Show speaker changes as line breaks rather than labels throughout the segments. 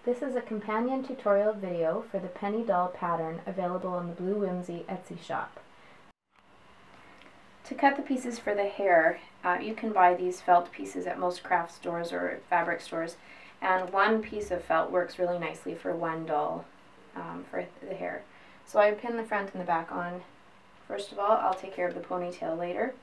This is a companion tutorial video for the penny doll pattern available on the Blue Whimsy Etsy shop. To cut the pieces for the hair, you can buy these felt pieces at most craft stores or fabric stores, and one piece of felt works really nicely for one doll for the hair. So I pin the front and the back on. First of all, I'll take care of the ponytail later.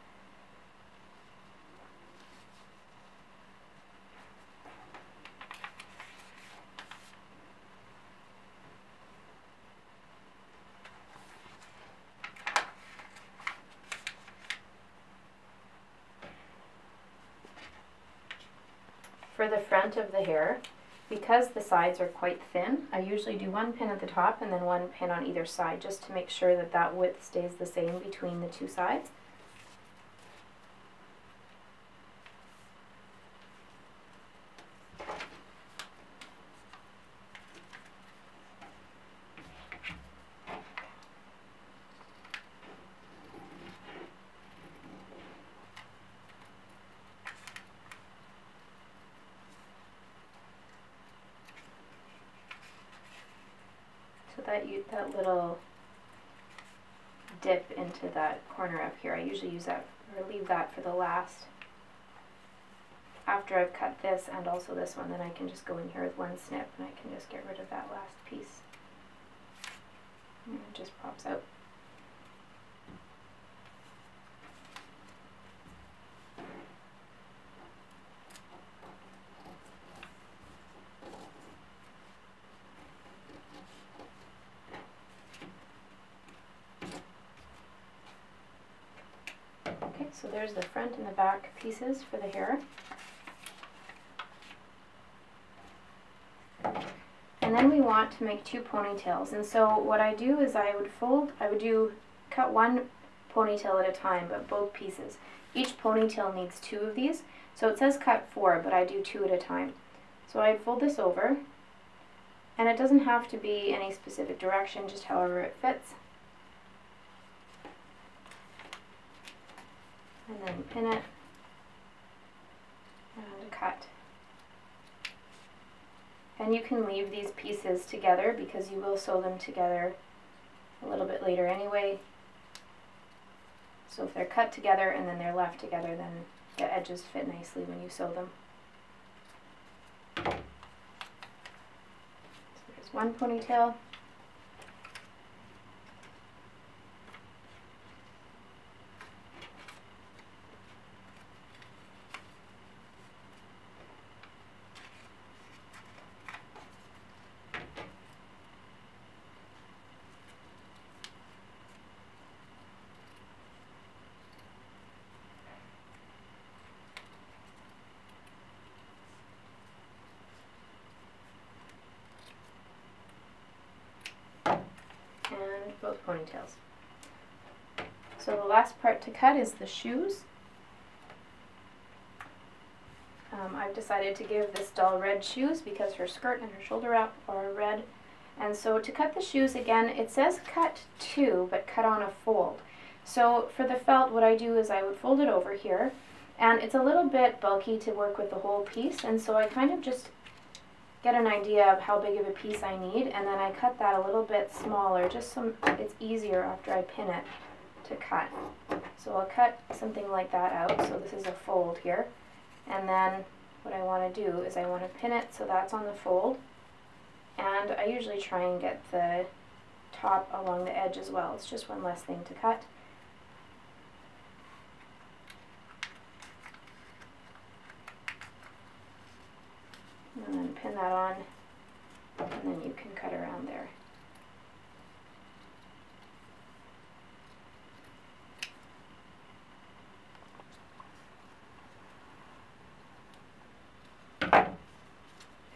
For the front of the hair, because the sides are quite thin, I usually do one pin at the top and then one pin on either side, just to make sure that that width stays the same between the two sides. So that little dip into that corner up here, I usually use that or leave that for the last. After I've cut this and also this one, then I can just go in here with one snip and I can just get rid of that last piece. And it just pops out. So there's the front and the back pieces for the hair. And then we want to make two ponytails. And so what I do is I would cut one ponytail at a time, but both pieces. Each ponytail needs two of these. So it says cut 4, but I do 2 at a time. So I'd fold this over, and it doesn't have to be any specific direction, just however it fits. And then pin it and cut. And you can leave these pieces together because you will sew them together a little bit later anyway. So if they're cut together and then they're left together, then the edges fit nicely when you sew them. So there's one ponytail. And both ponytails. So the last part to cut is the shoes. I've decided to give this doll red shoes because her skirt and her shoulder wrap are red. And so to cut the shoes, again, it says cut 2, but cut on a fold. So for the felt, what I do is I would fold it over here, and it's a little bit bulky to work with the whole piece, and so I kind of just get an idea of how big of a piece I need, and then I cut that a little bit smaller, just so it's easier after I pin it to cut. So I'll cut something like that out, so this is a fold here, and then what I want to do is I want to pin it so that's on the fold, and I usually try and get the top along the edge as well. It's just one less thing to cut. And then pin that on, and then you can cut around there.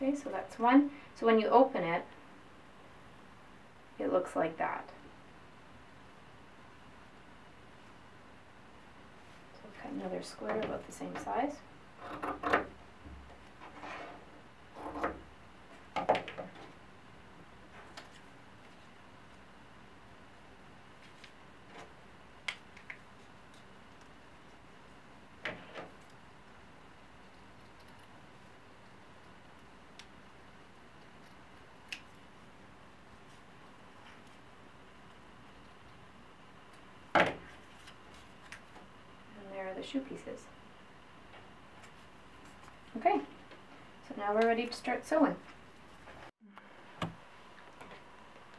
Okay, so that's one. So when you open it, it looks like that. So cut another square about the same size. shoe pieces. Okay, so now we're ready to start sewing.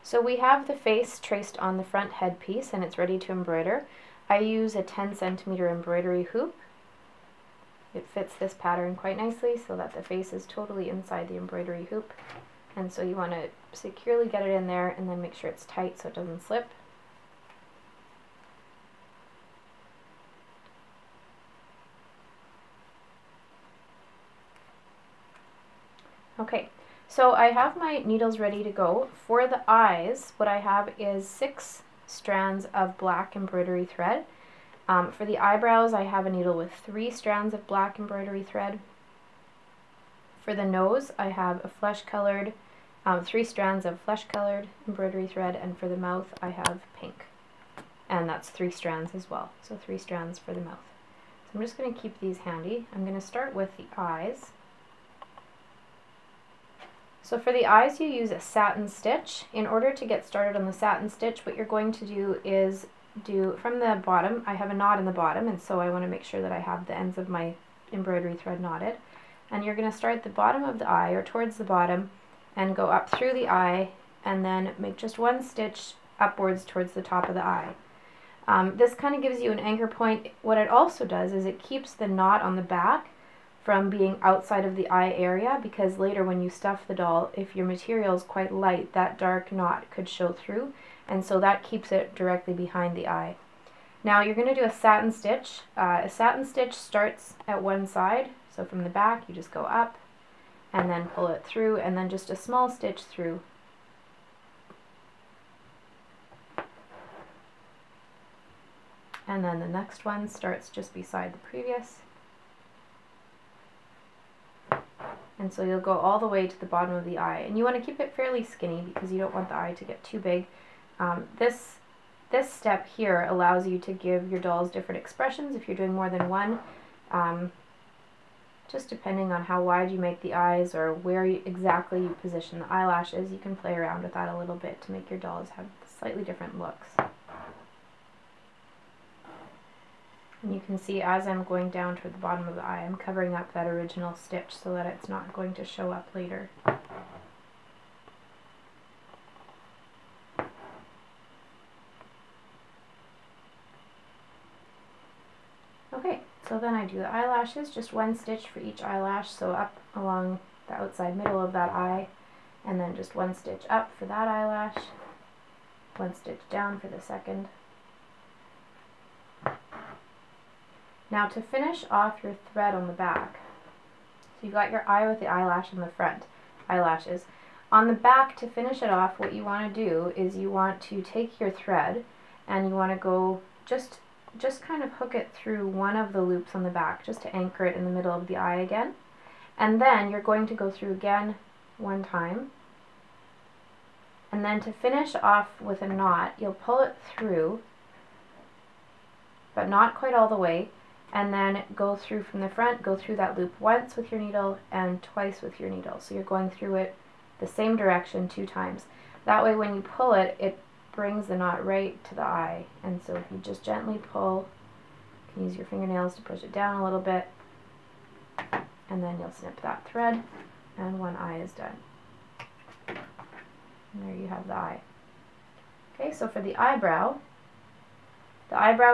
So we have the face traced on the front headpiece and it's ready to embroider. I use a 10 centimeter embroidery hoop. It fits this pattern quite nicely so that the face is totally inside the embroidery hoop. And so you want to securely get it in there and then make sure it's tight so it doesn't slip. Okay, so I have my needles ready to go. For the eyes, what I have is 6 strands of black embroidery thread. For the eyebrows, I have a needle with 3 strands of black embroidery thread. For the nose, I have a flesh-colored, 3 strands of flesh-colored embroidery thread, and for the mouth, I have pink. And that's 3 strands as well, so 3 strands for the mouth. So I'm just going to keep these handy. I'm going to start with the eyes. So for the eyes, you use a satin stitch. In order to get started on the satin stitch, what you're going to do is from the bottom, I have a knot in the bottom, and so I want to make sure that I have the ends of my embroidery thread knotted. And you're going to start at the bottom of the eye, or towards the bottom, and go up through the eye, and then make just 1 stitch upwards towards the top of the eye. This kind of gives you an anchor point. What it also does is it keeps the knot on the back from being outside of the eye area, because later when you stuff the doll, if your material is quite light, that dark knot could show through, and so that keeps it directly behind the eye. Now you're going to do a satin stitch. A satin stitch starts at one side, so from the back you just go up and then pull it through, and then just a small stitch through. And then the next one starts just beside the previous. And so you'll go all the way to the bottom of the eye. And you want to keep it fairly skinny because you don't want the eye to get too big. This step here allows you to give your dolls different expressions if you're doing more than one. Just depending on how wide you make the eyes or where exactly you position the eyelashes, you can play around with that a little bit to make your dolls have slightly different looks. And you can see as I'm going down toward the bottom of the eye, I'm covering up that original stitch so that it's not going to show up later. Okay, so then I do the eyelashes, just 1 stitch for each eyelash, so up along the outside middle of that eye, and then just 1 stitch up for that eyelash, 1 stitch down for the second. Now to finish off your thread on the back, so you've got your eye with the eyelash in the front, eyelashes. On the back, to finish it off, what you want to do is you want to take your thread and you want to go just kind of hook it through one of the loops on the back just to anchor it in the middle of the eye again. And then you're going to go through again 1 time. And then to finish off with a knot, you'll pull it through, but not quite all the way, and then go through from the front, go through that loop once with your needle and twice with your needle. So you're going through it the same direction 2 times. That way when you pull it, it brings the knot right to the eye. And so if you just gently pull, you can use your fingernails to push it down a little bit, and then you'll snip that thread, and 1 eye is done. And there you have the eye. Okay, so for the eyebrow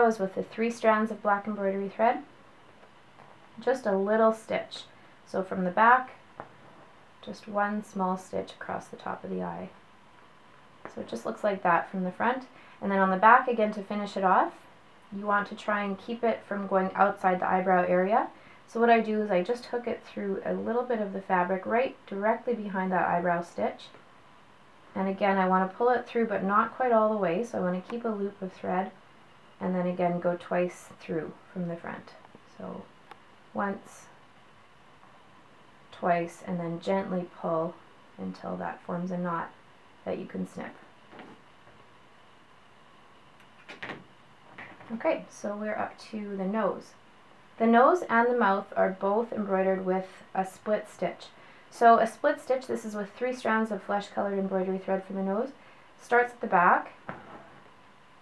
is with the 3 strands of black embroidery thread, just a little stitch. So from the back, just 1 small stitch across the top of the eye. So it just looks like that from the front. And then on the back, again, to finish it off, you want to try and keep it from going outside the eyebrow area. So what I do is I just hook it through a little bit of the fabric right directly behind that eyebrow stitch. And again, I want to pull it through, but not quite all the way, so I want to keep a loop of thread, and then again go twice through from the front. So once, twice, and then gently pull until that forms a knot that you can snip. Okay, so we're up to the nose. The nose and the mouth are both embroidered with a split stitch. So a split stitch, this is with 3 strands of flesh colored embroidery thread for the nose, starts at the back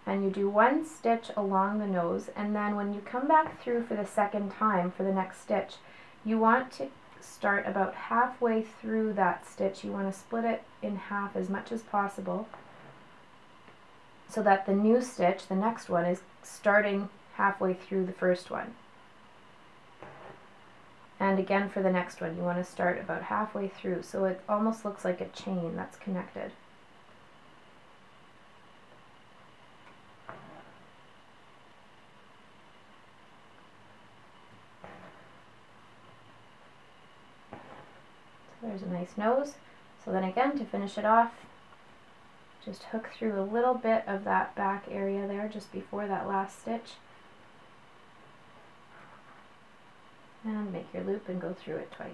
and you do one stitch along the nose, and then when you come back through for the second time for the next stitch, you want to start about halfway through that stitch. You want to split it in half as much as possible so that the new stitch, the next one, is starting halfway through the first one. And again for the next one, you want to start about halfway through, so it almost looks like a chain that's connected. So there's a nice nose. So then again, to finish it off, just hook through a little bit of that back area there just before that last stitch. And make your loop and go through it twice.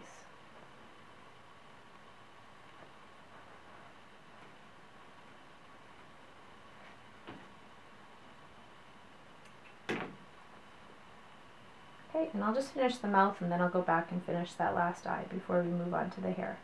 Okay, and I'll just finish the mouth and then I'll go back and finish that last eye before we move on to the hair.